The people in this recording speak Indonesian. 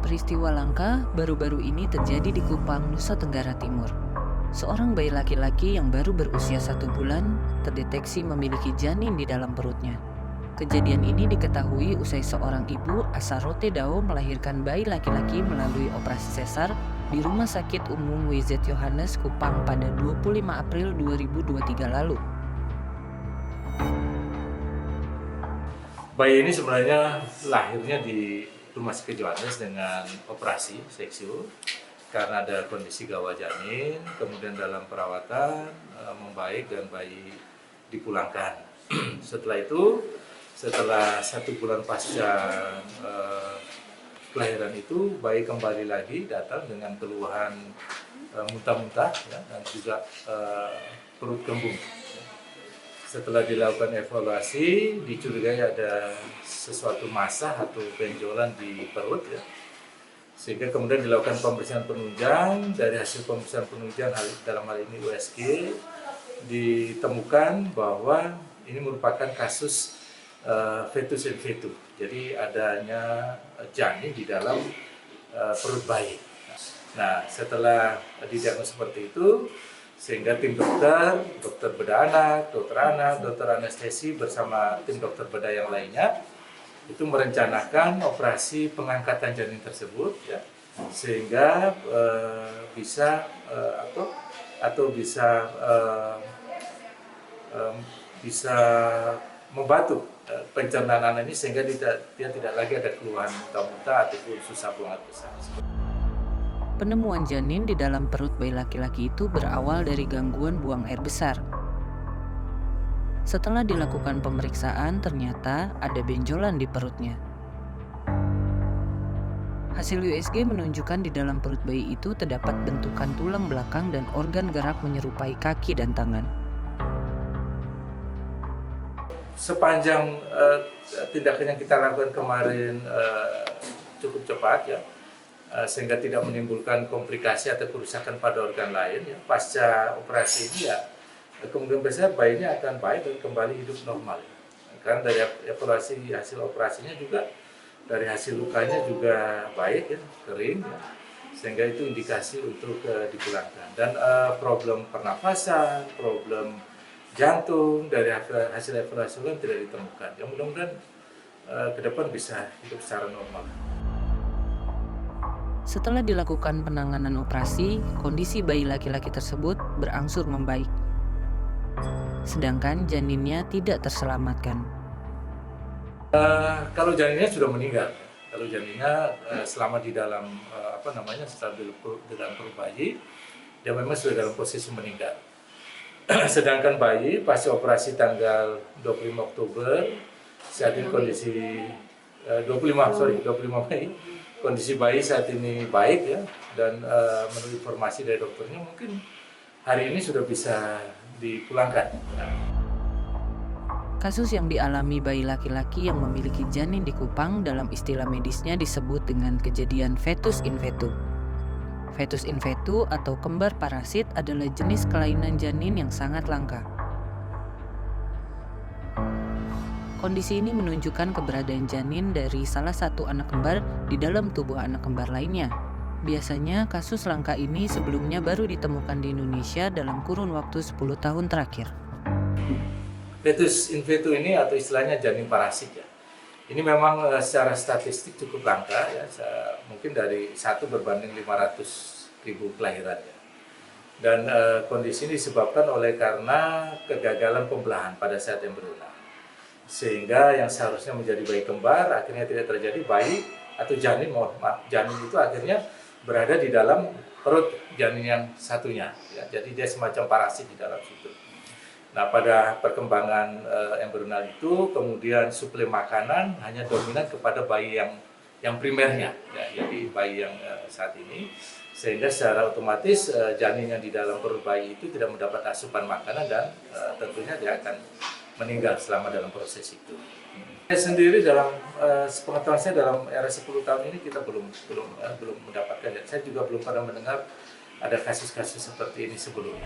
Peristiwa langka baru-baru ini terjadi di Kupang, Nusa Tenggara Timur. Seorang bayi laki-laki yang baru berusia 1 bulan terdeteksi memiliki janin di dalam perutnya. Kejadian ini diketahui usai seorang ibu Asarote Dao melahirkan bayi laki-laki melalui operasi sesar di Rumah Sakit Umum WZ Yohanes Kupang pada 25 April 2023 lalu. Bayi ini sebenarnya lahirnya di Rumah Sakit Yohanes dengan operasi seksiu karena ada kondisi gawat janin, kemudian dalam perawatan membaik dan bayi dipulangkan. Setelah itu, setelah 1 bulan pasca kelahiran itu, bayi kembali lagi datang dengan keluhan muntah-muntah ya, dan juga perut kembung. Setelah dilakukan evaluasi, dicurigai ada sesuatu masah atau benjolan di perut ya. Sehingga kemudian dilakukan pemeriksaan penunjang. Dari hasil pemeriksaan penunjang dalam hal ini USG ditemukan bahwa ini merupakan kasus fetus in fetu. Jadi adanya janin di dalam perut bayi. Nah, setelah didiagnosis seperti itu, sehingga tim dokter bedah anak, dokter anestesi bersama tim dokter bedah yang lainnya itu merencanakan operasi pengangkatan janin tersebut ya, sehingga bisa membantu pencernaan anak ini sehingga dia tidak lagi ada keluhan muntah-muntah ataupun susah buang air besar. Penemuan janin di dalam perut bayi laki-laki itu berawal dari gangguan buang air besar. Setelah dilakukan pemeriksaan, ternyata ada benjolan di perutnya. Hasil USG menunjukkan di dalam perut bayi itu terdapat bentukan tulang belakang dan organ gerak menyerupai kaki dan tangan. Sepanjang tindakan yang kita lakukan kemarin cukup cepat ya, sehingga tidak menimbulkan komplikasi atau kerusakan pada organ lain ya. Pasca operasi ini ya kemungkinan besar bayinya akan baik dan kembali hidup normal ya. Karena dari evaluasi hasil operasinya juga, dari hasil lukanya juga baik ya, kering ya. Sehingga itu indikasi untuk dipulangkan. Dan problem pernafasan, problem jantung dari hasil evaluasi ulang tidak ditemukan. Ya mudah-mudahan ke depan bisa hidup secara normal. Setelah dilakukan penanganan operasi, kondisi bayi laki-laki tersebut berangsur membaik. Sedangkan janinnya tidak terselamatkan. Kalau janinnya sudah meninggal, kalau janinnya selama di dalam stabil di dalam perut bayi, dia memang sudah dalam posisi meninggal. Sedangkan bayi pasca operasi tanggal 25 Oktober, saat ini kondisi 25 Mei, kondisi bayi saat ini baik ya, dan menurut informasi dari dokternya mungkin hari ini sudah bisa dipulangkan. Kasus yang dialami bayi laki-laki yang memiliki janin di Kupang dalam istilah medisnya disebut dengan kejadian fetus in fetu. Fetus in fetu atau kembar parasit adalah jenis kelainan janin yang sangat langka. Kondisi ini menunjukkan keberadaan janin dari salah satu anak kembar di dalam tubuh anak kembar lainnya. Biasanya kasus langka ini sebelumnya baru ditemukan di Indonesia dalam kurun waktu 10 tahun terakhir. Fetus in fetu ini atau istilahnya janin parasit ya. Ini memang secara statistik cukup langka ya, mungkin dari 1 berbanding 500.000 kelahiran ya. Dan kondisi ini disebabkan oleh karena kegagalan pembelahan pada saat embrional. Sehingga yang seharusnya menjadi bayi kembar akhirnya tidak terjadi, bayi atau janin itu akhirnya berada di dalam perut janin yang satunya ya. Jadi dia semacam parasit di dalam situ. Nah, pada perkembangan embrional itu kemudian suplai makanan hanya dominan kepada bayi yang primernya ya, jadi bayi yang saat ini, sehingga secara otomatis janin yang di dalam perut bayi itu tidak mendapat asupan makanan dan tentunya dia akan meninggal selama dalam proses itu. Saya sendiri dalam sepengetahuan saya dalam era 10 tahun ini kita belum mendapatkan, dan saya juga belum pernah mendengar ada kasus-kasus seperti ini sebelumnya.